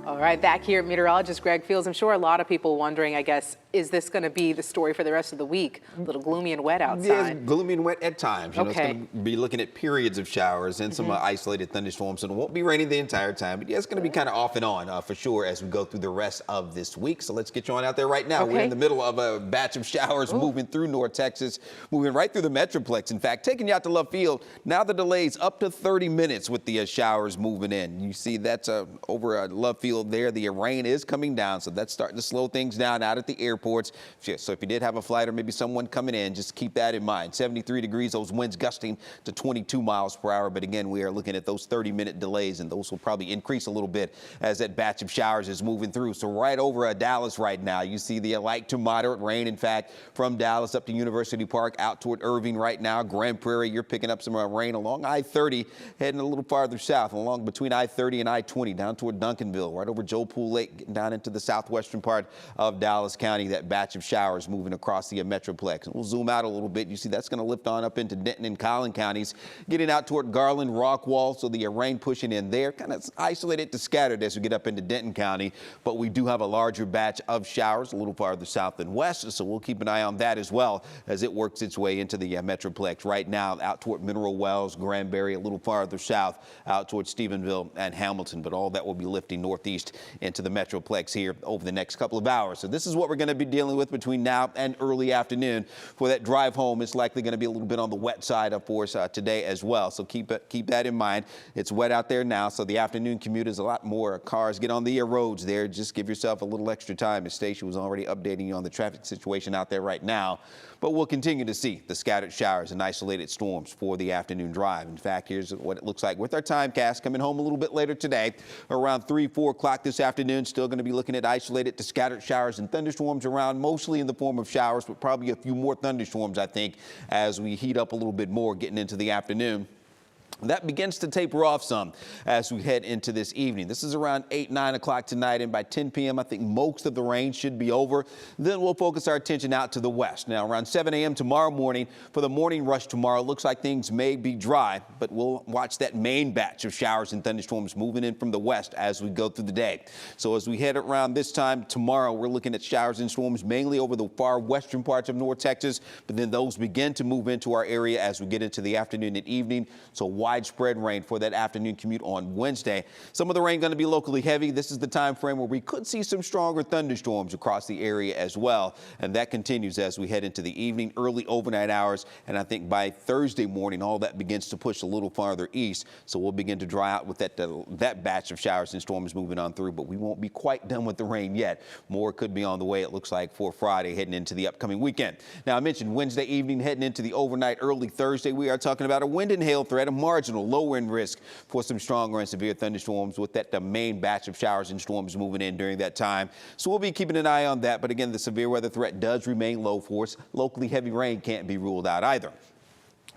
All right, back here, meteorologist Greg Fields. I'm sure a lot of people wondering, I guess, is this going to be the story for the rest of the week? A little gloomy and wet outside. Yeah, it's gloomy and wet at times. You know, it's Okay. going to be looking at periods of showers and some isolated thunderstorms, and it won't be raining the entire time. But yeah, it's going to be kind of off and on for sure as we go through the rest of this week. So let's get you on out there right now. Okay. We're in the middle of a batch of showers moving through North Texas, moving right through the Metroplex. In fact, taking you out to Love Field, now the delays up to 30 minutes with the showers moving in. You see that's over Love Field there. The rain is coming down, so that's starting to slow things down out at the airports. So if you did have a flight or maybe someone coming in, just keep that in mind. 73 degrees, those winds gusting to 22 miles per hour. But again, we are looking at those 30-minute delays, and those will probably increase a little bit as that batch of showers is moving through. So right over Dallas right now, you see the light to moderate rain. In fact, from Dallas up to University Park, out toward Irving right now. Grand Prairie, you're picking up some rain along I-30, heading a little farther south, along between I-30 and I-20, down toward Duncanville, right over Joe Pool Lake, getting down into the southwestern part of Dallas County. That batch of showers moving across the Metroplex. And we'll zoom out a little bit. You see that's going to lift on up into Denton and Collin counties, getting out toward Garland, Rockwall. So the rain pushing in there, kind of isolated to scattered as we get up into Denton County. But we do have a larger batch of showers a little farther south and west. So we'll keep an eye on that as well as it works its way into the Metroplex. Right now, out toward Mineral Wells, Granbury, a little farther south, out toward Stephenville and Hamilton. But all that will be lifting northeast into the Metroplex here over the next couple of hours. So this is what we're going to be dealing with between now and early afternoon. For that drive home, it's likely going to be a little bit on the wet side for us today as well. So keep that in mind. It's wet out there now, so the afternoon commute is a lot more cars get on the roads there. Just give yourself a little extra time. As Stacia was already updating you on the traffic situation out there right now. But we'll continue to see the scattered showers and isolated storms for the afternoon drive. In fact, here's what it looks like with our timecast coming home a little bit later today, around 3-4 o'clock this afternoon. Still going to be looking at isolated to scattered showers and thunderstorms around, mostly in the form of showers, but probably a few more thunderstorms, I think, as we heat up a little bit more getting into the afternoon. That begins to taper off some as we head into this evening. This is around 8-9 o'clock tonight, and by 10 p.m. I think most of the rain should be over. Then we'll focus our attention out to the west. Now around 7 a.m. tomorrow morning for the morning rush tomorrow, looks like things may be dry, but we'll watch that main batch of showers and thunderstorms moving in from the west as we go through the day. So as we head around this time tomorrow, we're looking at showers and storms mainly over the far western parts of North Texas, but then those begin to move into our area as we get into the afternoon and evening. So widespread rain for that afternoon commute on Wednesday. Some of the rain going to be locally heavy. This is the time frame where we could see some stronger thunderstorms across the area as well. And that continues as we head into the evening, early overnight hours. And I think by Thursday morning, all that begins to push a little farther east. So we'll begin to dry out with that batch of showers and storms moving on through. But we won't be quite done with the rain yet. More could be on the way, it looks like, for Friday heading into the upcoming weekend. Now, I mentioned Wednesday evening heading into the overnight, early Thursday. We are talking about a wind and hail threat, a marginal low wind risk for some stronger and severe thunderstorms with the main batch of showers and storms moving in during that time. So we'll be keeping an eye on that. But again, the severe weather threat does remain low for us. Locally heavy rain can't be ruled out either.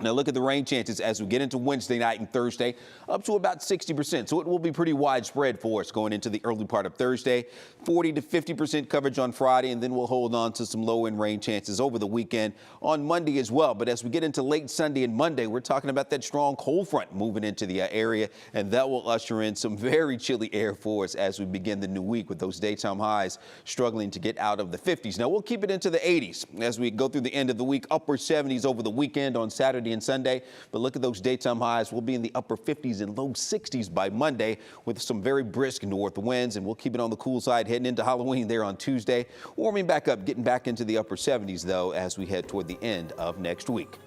Now look at the rain chances as we get into Wednesday night and Thursday, up to about 60%. So it will be pretty widespread for us going into the early part of Thursday. 40 to 50% coverage on Friday, and then we'll hold on to some low-end rain chances over the weekend on Monday as well. But as we get into late Sunday and Monday, we're talking about that strong cold front moving into the area, and that will usher in some very chilly air for us as we begin the new week with those daytime highs struggling to get out of the 50s. Now we'll keep it into the 80s as we go through the end of the week, upper 70s over the weekend on Saturday and Sunday. But look at those daytime highs. We'll be in the upper 50s and low 60s by Monday with some very brisk north winds, and we'll keep it on the cool side heading into Halloween there on Tuesday. Warming back up, getting back into the upper 70s, though, as we head toward the end of next week.